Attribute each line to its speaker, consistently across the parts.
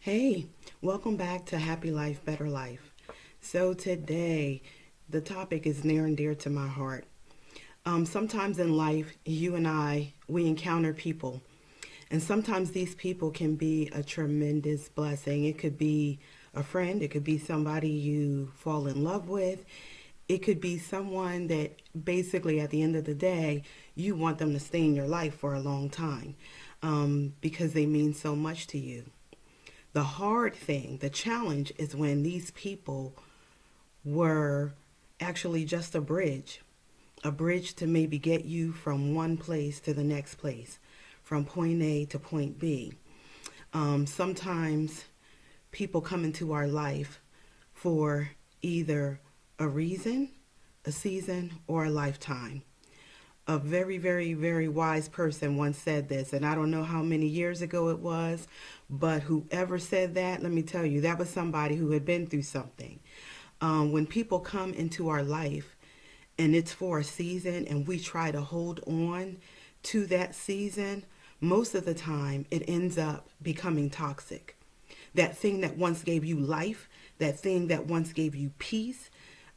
Speaker 1: Hey, welcome back to Happy Life, Better Life. So, today, the topic is near and dear to my heart. Sometimes in life, you and we encounter people, and sometimes these people can be a tremendous blessing. It could be a friend, it could be somebody you fall in love with, it could be someone that basically at the end of the day, you want them to stay in your life for a long time because they mean so much to you. The hard thing, the challenge is when these people were actually just a bridge to maybe get you from one place to the next place, from point A to point B. Sometimes people come into our life for either a reason, a season, or a lifetime. A very, very, very wise person once said this, and I don't know how many years ago it was, but whoever said that, let me tell you, that was somebody who had been through something. When people come into our life and it's for a season and we try to hold on to that season, most of the time it ends up becoming toxic. That thing that once gave you life, that thing that once gave you peace,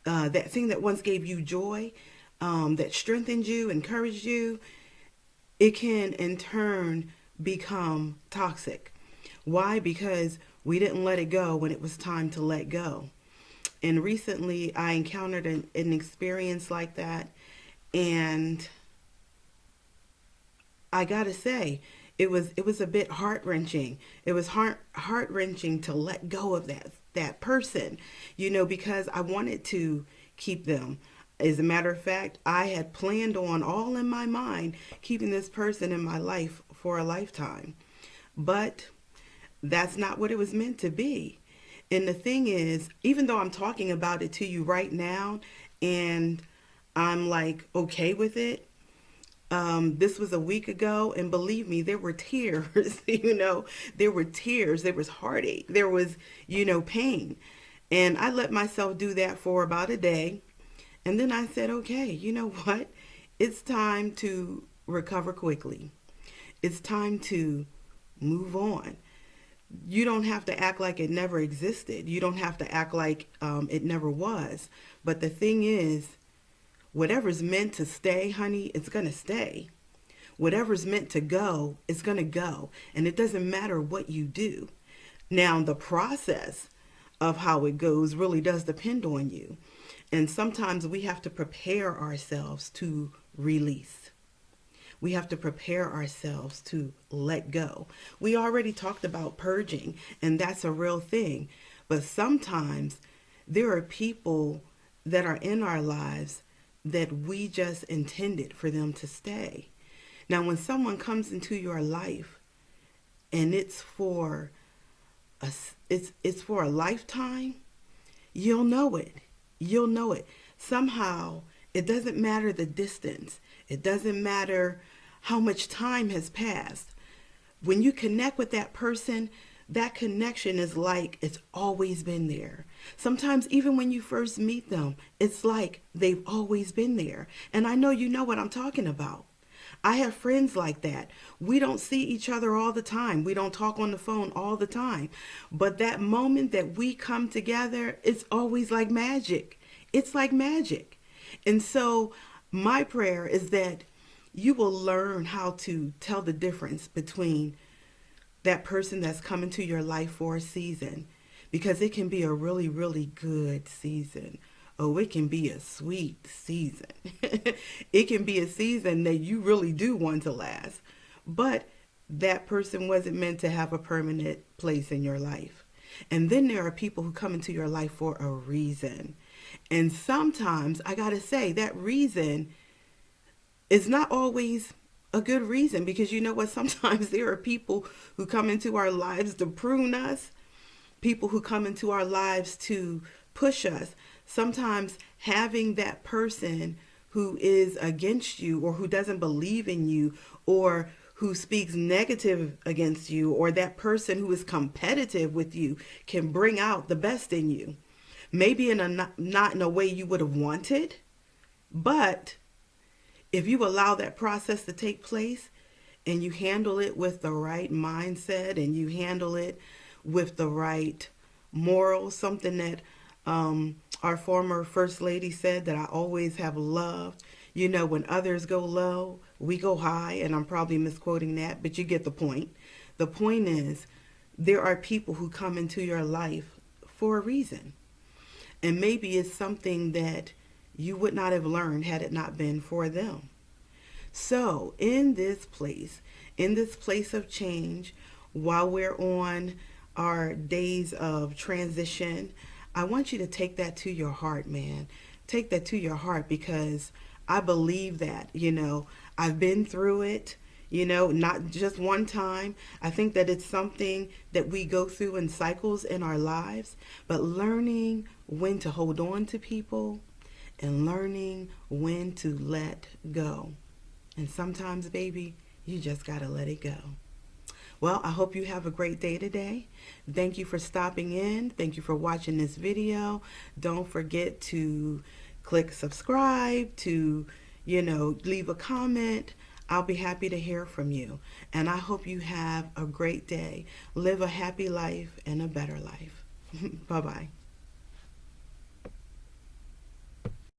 Speaker 1: that thing that once gave you joy, that strengthened you, encouraged you, it can in turn become toxic. Why? Because we didn't let it go when it was time to let go. And recently I encountered an experience like that. And I gotta say, it was a bit heart wrenching. It was heart wrenching to let go of that person, because I wanted to keep them. As a matter of fact, I had planned on all in my mind keeping this person in my life for a lifetime. But that's not what it was meant to be. And the thing is, even though I'm talking about it to you right now and I'm like okay with it, this was a week ago, and believe me, there were tears. There were tears, there was heartache, there was, pain. And I let myself do that for about a day. And then I said, okay, you know what? It's time to recover quickly. It's time to move on. You don't have to act like it never existed. You don't have to act like it never was. But the thing is, whatever's meant to stay, honey, it's going to stay. Whatever's meant to go, it's going to go. And it doesn't matter what you do. Now, the process of how it goes really does depend on you. And sometimes we have to prepare ourselves to release. We have to prepare ourselves to let go. We already talked about purging, and that's a real thing. But sometimes there are people that are in our lives that we just intended for them to stay. Now, when someone comes into your life and a it's for a lifetime, you'll know it. You'll know it. Somehow, it doesn't matter the distance. It doesn't matter how much time has passed. When you connect with that person, that connection is like it's always been there. Sometimes, even when you first meet them, it's like they've always been there. And I know you know what I'm talking about. I have friends like that. We don't see each other all the time. We don't talk on the phone all the time. But that moment that we come together, it's always like magic. It's like magic. And so, my prayer is that you will learn how to tell the difference between that person that's coming to your life for a season, because it can be a really, really good season. Oh, it can be a sweet season. It can be a season that you really do want to last. But that person wasn't meant to have a permanent place in your life. And then there are people who come into your life for a reason. And sometimes, I got to say, that reason is not always a good reason, because you know what? Sometimes there are people who come into our lives to prune us, people who come into our lives to push us. Sometimes having that person who is against you or who doesn't believe in you or who speaks negative against you, or that person who is competitive with you, can bring out the best in you. Maybe in a not in a way you would have wanted, but if you allow that process to take place and you handle it with the right mindset and you handle it with the right morals, something that our former First Lady said that I always have loved. You know, when others go low, we go high, and I'm probably misquoting that, but you get the point. The point is, there are people who come into your life for a reason. And maybe it's something that you would not have learned had it not been for them. So, in this place of change, while we're on our days of transition, I want you to take that to your heart, man. Take that to your heart, because I believe that, I've been through it, not just one time. I think that it's something that we go through in cycles in our lives, but learning when to hold on to people and learning when to let go. And sometimes, baby, you just got to let it go. Well, I hope you have a great day today. Thank you for stopping in. Thank you for watching this video. Don't forget to click subscribe, to, leave a comment. I'll be happy to hear from you. And I hope you have a great day. Live a happy life and a better life. Bye-bye.